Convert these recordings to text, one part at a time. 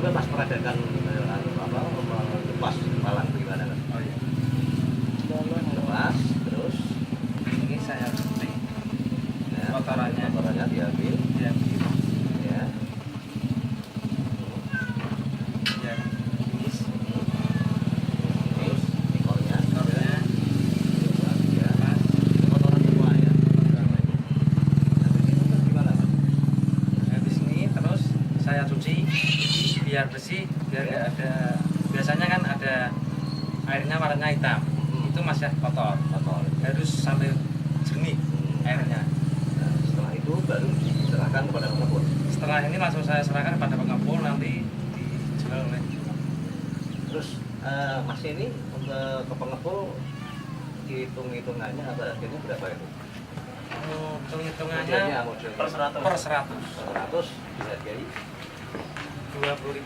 Itu pas peradakan apa lepas malang gimana kan? Oh iya. Lepas terus Ini saya cuci ya, kotorannya diambil ya, ya. ya, tumis Terus ekornya kotornya ya. pas. Kotoran semua ya. Habis itu terus gimana Mas? Habis ini terus saya cuci biar bersih, biar nggak ada, biasanya kan ada airnya warna hitam, itu masih kotor, harus sampai jernih airnya. Nah, setelah itu baru diserahkan kepada pengepul. Setelah ini langsung saya serahkan pada pengepul, nanti dijual oleh. Terus Mas ini untuk ke pengepul hitung-hitungannya atau harganya berapa itu? Hitung-hitungannya Modelnya per 100 100 dihargai 20.000,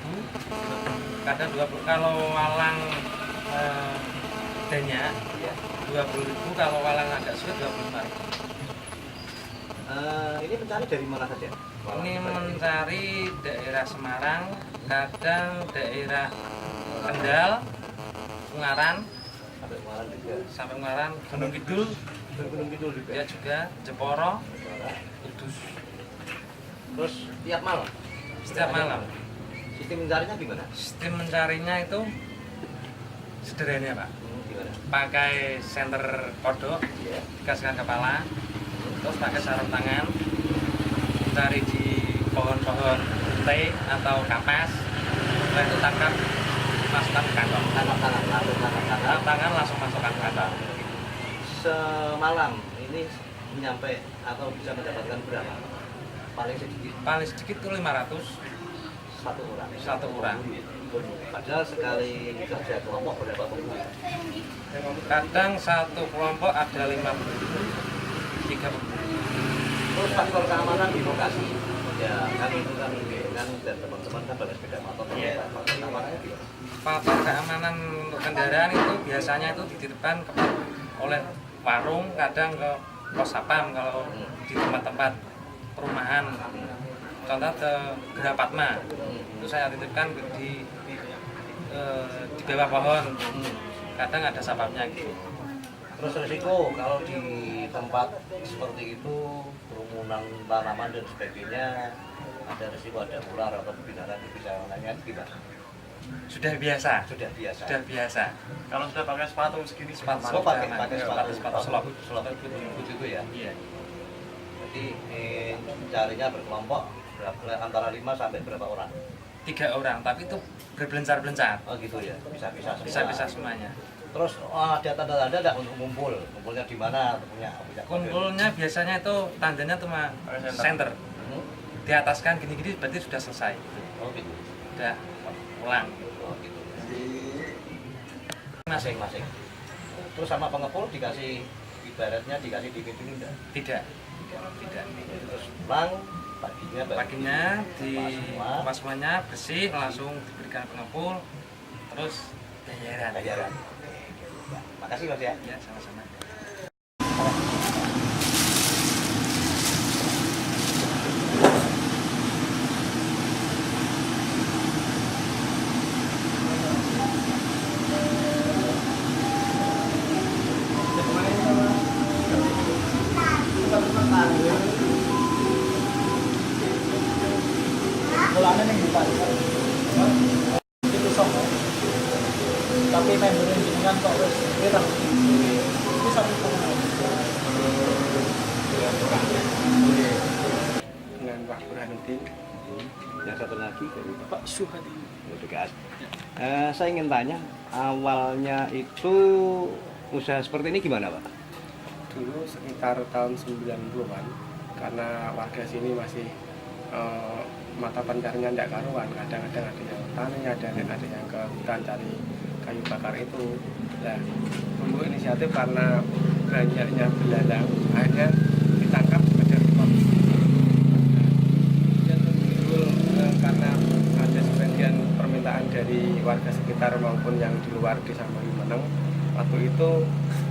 kadang 20 kalau walang banyak ya. 20.000, kalau walang agak sulit 25.000. Ini mencari dari mana saja? Ini mencari daerah Semarang, kadang daerah Kendal, Ungaran, Sampai Ungaran juga. sampai Ungaran, Gunung Kidul, Gunung Kidul juga. ya juga Jeporo, Kudus. Terus tiap malam. Setiap malam. Sistem mencarinya gimana? Sistem mencarinya itu sederhana Pak. Gimana? Pakai senter kodok, Ya. dikasihkan kepala, terus pakai sarung tangan, mencari di pohon-pohon teh atau kapas, setelah itu tangkap, masukkan ke kantong. Tangkap tangan, langsung tangkap tangan. Tangkap tangan langsung masukkan ke kantong. Semalam ini nyampe atau bisa mendapatkan berapa? Paling sedikit Paling sedikit itu 500 satu orang. satu orang. Padahal sekali kerja kelompok berapa pengepul? Kadang satu kelompok ada 50, 30. Terus faktor keamanan di lokasi. Ya kan itu kan dan teman-teman kan pada sepeda motor. Iya. Faktor keamanannya gimana? Faktor keamanan untuk kendaraan itu biasanya itu dititipkan oleh warung, kadang ke pos satpam kalau di tempat-tempat perumahan. Contoh ke Gerapatma, itu saya titipkan di bawah pohon. Kadang ada satpamnya gitu. Terus risiko kalau di tempat seperti itu kerumunan tanaman dan sebagainya ada risiko ada ular atau binatang bisa nanya gimana? Sudah biasa. Sudah biasa. Sudah biasa. Kalau sudah pakai sepatu segini, Sepatu Oh, pakai sepatu slop. putih itu ya. Iya. Jadi carinya berkelompok antara 5 sampai berapa orang? 3 orang, tapi itu berbelencar-belencar. Oh gitu ya, bisa-bisa semua. Bisa-bisa semuanya. Terus ada tanda-tanda enggak untuk ngumpul? Ngumpulnya di mana? Punya kode? Kumpulnya biasanya itu tandanya cuma center. Hmm? Diataskan gini-gini berarti sudah selesai. Oh gitu. Sudah pulang. Oh gitu. Masing-masing. Masing-masing. Terus sama pengepul dikasih ibaratnya dikasih dipimpin enggak? Tidak. Tidak. Terus pulang paginya baru Paginya di semua. pas semuanya bersih langsung diberikan pengepul, terus bayaran. bayaran. Makasih Mas ya. Ya, sama-sama. Mulanya nih buka itu sok tapi membernya jenengan kok wis pirang iki satu dengan Pak Burhanuddin. Yang satu lagi dari Pak Suhadi. Dekat. Saya ingin tanya, awalnya itu usaha seperti ini gimana Pak? Dulu sekitar tahun 90-an, karena warga sini masih mata pencarian tidak karuan, kadang-kadang ada yang tani, ada yang ke hutan cari kayu bakar itu. Nah, tumbuh inisiatif karena banyaknya belalang, akhirnya ditangkap ada polisi. Dan timbul karena ada sebagian permintaan dari warga sekitar maupun yang di luar desa Meneng. Waktu itu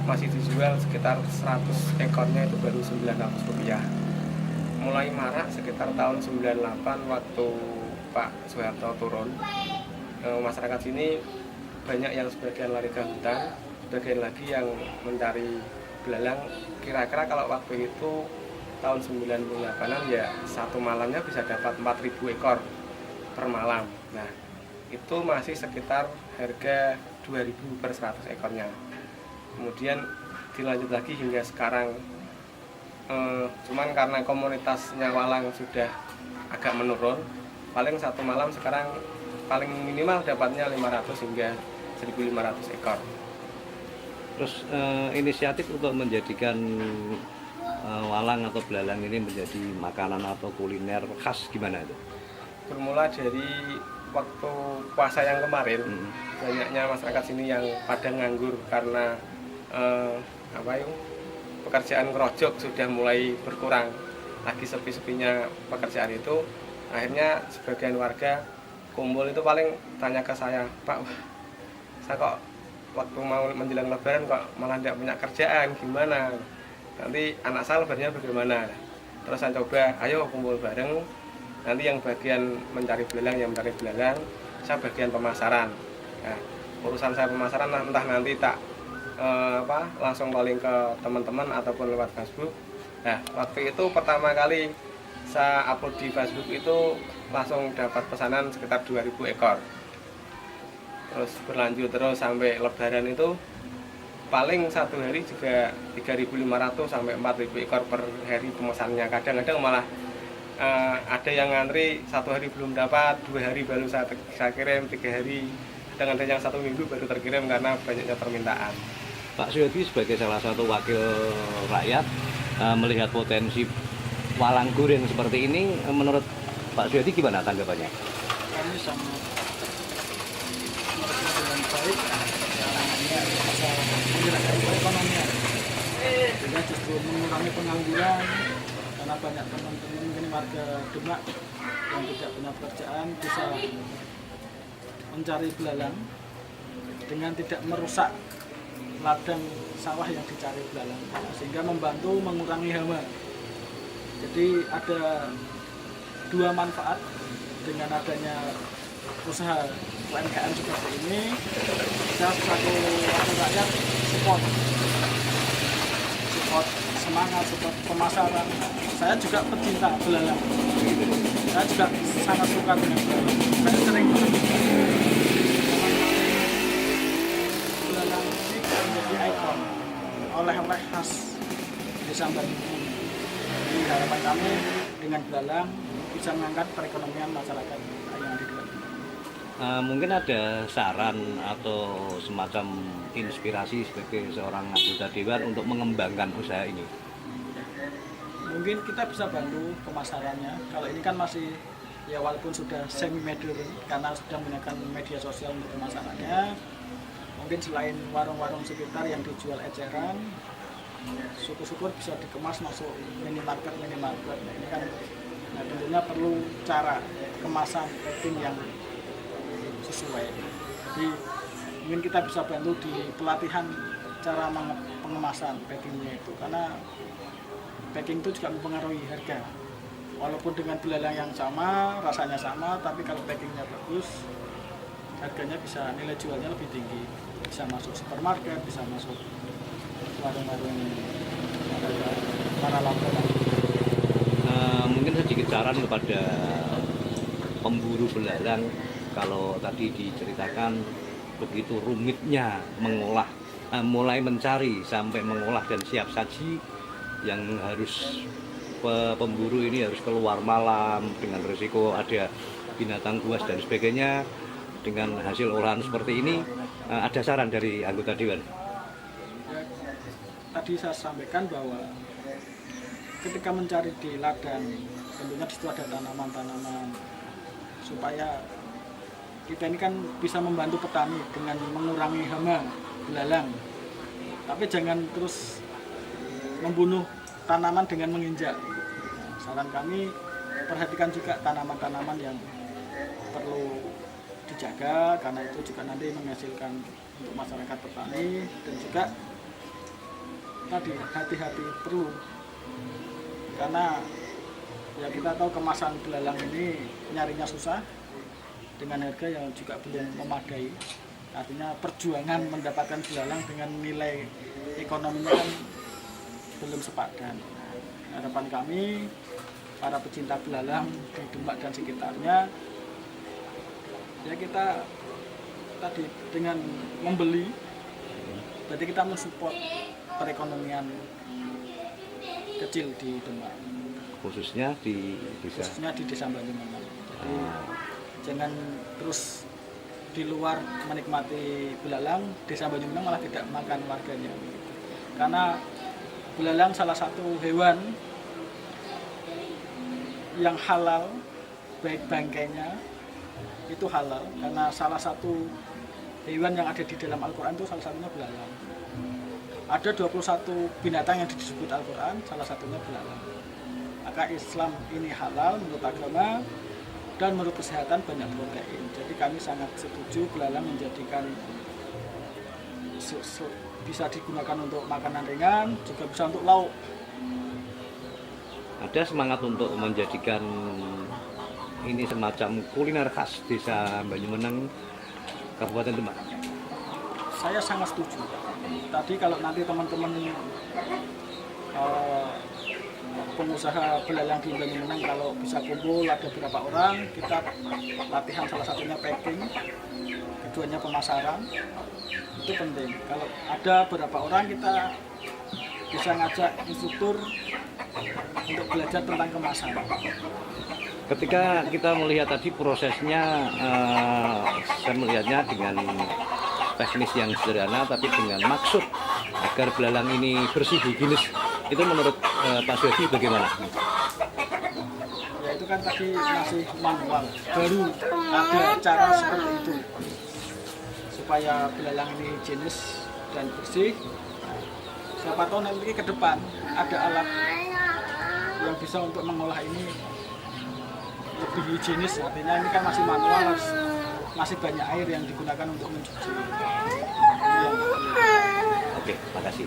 masih dijual sekitar 100 ekornya itu baru Rp900. Mulai marak sekitar tahun 98 waktu Pak Soeharto turun, masyarakat sini banyak yang sebagian lari ke hutan, sebagian lagi yang mencari belalang. Kira-kira kalau waktu itu tahun 98-an ya satu malamnya bisa dapat 4.000 ekor per malam. Nah, itu masih sekitar harga 2.000 per 100 ekornya. Kemudian dilanjut lagi hingga sekarang, cuman karena komunitasnya walang sudah agak menurun, paling satu malam sekarang paling minimal dapatnya 500 hingga 1.500 ekor. Terus inisiatif untuk menjadikan walang atau belalang ini menjadi makanan atau kuliner khas gimana itu? Bermula dari waktu puasa yang kemarin, banyaknya masyarakat sini yang pada nganggur karena pekerjaan ngerojok sudah mulai berkurang, lagi sepi-sepinya pekerjaan itu. Akhirnya sebagian warga kumpul itu paling tanya ke saya, Pak, saya kok waktu mau menjelang lebaran kok malah tidak punya kerjaan, gimana? Nanti anak saya lebarannya bagaimana? Terus saya coba, ayo kumpul bareng, nanti yang bagian mencari belalang, yang mencari belalang, saya bagian pemasaran. Nah, urusan saya pemasaran entah nanti tak langsung paling ke teman-teman ataupun lewat Facebook. Nah, waktu itu pertama kali saya upload di Facebook itu langsung dapat pesanan sekitar 2.000 ekor. Terus berlanjut terus sampai lebaran itu paling satu hari juga 3.500 sampai 4.000 ekor per hari pemesannya. Kadang-kadang malah ada yang ngantri satu hari belum dapat, 2 hari baru saya kirim, 3 hari, dengan ada yang 1 minggu baru terkirim karena banyaknya permintaan. Pak Suyadi sebagai salah satu wakil rakyat melihat potensi walang guring seperti ini, menurut Pak Suyadi gimana tanggapannya? Kami sangat dengan baik caranya masalah menggerakkan perekonomian, sehingga justru mengurangi pengangguran karena banyak teman-teman mungkin warga Demak yang tidak punya pekerjaan bisa mencari belalang dengan tidak merusak ladang sawah yang dicari belalang, sehingga membantu mengurangi hama. Jadi ada dua manfaat dengan adanya usaha UMKM seperti ini. Saya sebagai wakil rakyat support semangat, support pemasaran. Saya juga pecinta belalang. Saya juga sangat suka dengan belalang. Saya sering belalang ini menjadi ikon oleh-oleh khas Desa Bandung. Jadi harapan kami dengan belalang bisa mengangkat perekonomian masyarakat yang di Demak. Mungkin ada saran atau semacam inspirasi sebagai seorang anggota dewan untuk mengembangkan usaha ini? Mungkin kita bisa bantu pemasarannya. Kalau ini kan masih ya walaupun sudah semi modern karena sudah menggunakan media sosial untuk pemasarannya. Mungkin selain warung-warung sekitar yang dijual eceran, syukur-syukur bisa dikemas masuk minimarket. Nah, ini kan tentunya perlu cara kemasan packing yang sesuai. Jadi mungkin kita bisa bantu di pelatihan cara pengemasan packingnya itu, karena packing itu juga mempengaruhi harga. Walaupun dengan belalang yang sama, rasanya sama, tapi kalau packingnya bagus, harganya bisa, nilai jualnya lebih tinggi. Bisa masuk supermarket, bisa masuk warung-warung para langganan. Mungkin sedikit saran kepada pemburu belalang, kalau tadi diceritakan begitu rumitnya mengolah, mulai mencari sampai mengolah dan siap saji, yang harus pemburu ini harus keluar malam dengan risiko ada binatang buas dan sebagainya. Dengan hasil olahan seperti ini, ada saran dari anggota dewan? Ya, tadi saya sampaikan bahwa ketika mencari di ladang, tentunya di situ ada tanaman-tanaman, supaya kita ini kan bisa membantu petani dengan mengurangi hama belalang. Tapi jangan terus membunuh tanaman dengan menginjak. Saran kami, perhatikan juga tanaman-tanaman yang perlu dijaga, karena itu juga nanti menghasilkan untuk masyarakat petani. Dan juga tadi hati-hati perlu, karena ya kita tahu kemasan belalang ini nyarinya susah, dengan harga yang juga belum memadai. Artinya perjuangan mendapatkan belalang dengan nilai ekonominya kan belum sepadan. Harapan kami para pecinta belalang di Demak dan sekitarnya, ya kita tadi dengan membeli, berarti kita mensupport perekonomian kecil di Demak, khususnya di desa Banyumeneng. Jadi jangan terus di luar menikmati belalang, desa Banyumeneng malah tidak makan warganya. Karena belalang salah satu hewan yang halal, baik bangkainya itu halal, karena salah satu hewan yang ada di dalam Al-Quran itu salah satunya belalang. Ada 21 binatang yang disebut Al-Quran, salah satunya belalang. Maka Islam ini halal menurut agama, dan menurut kesehatan banyak protein. Jadi kami sangat setuju belalang menjadikan bisa digunakan untuk makanan ringan, juga bisa untuk lauk. Ada semangat untuk menjadikan ini semacam kuliner khas desa Banyumeneng, Kabupaten Demak. Saya sangat setuju. Tadi kalau nanti teman-teman pengusaha belalang di Banyumeneng kalau bisa kumpul ada berapa orang, kita latihan, salah satunya packing, keduanya pemasaran, itu penting. Kalau ada berapa orang kita bisa ngajak instruktur untuk belajar tentang kemasan. Ketika kita melihat tadi prosesnya, saya melihatnya dengan teknis yang sederhana tapi dengan maksud agar belalang ini bersih, higienis. Itu menurut Pak Swedi bagaimana? Ya itu kan tadi masih manual, baru ada cara seperti itu supaya belalang ini higienis dan bersih. Siapa tahu nanti ke depan ada alat yang bisa untuk mengolah ini lebih higienis. Artinya ini kan masih manual, masih banyak air yang digunakan untuk mencuci. Oke, makasih.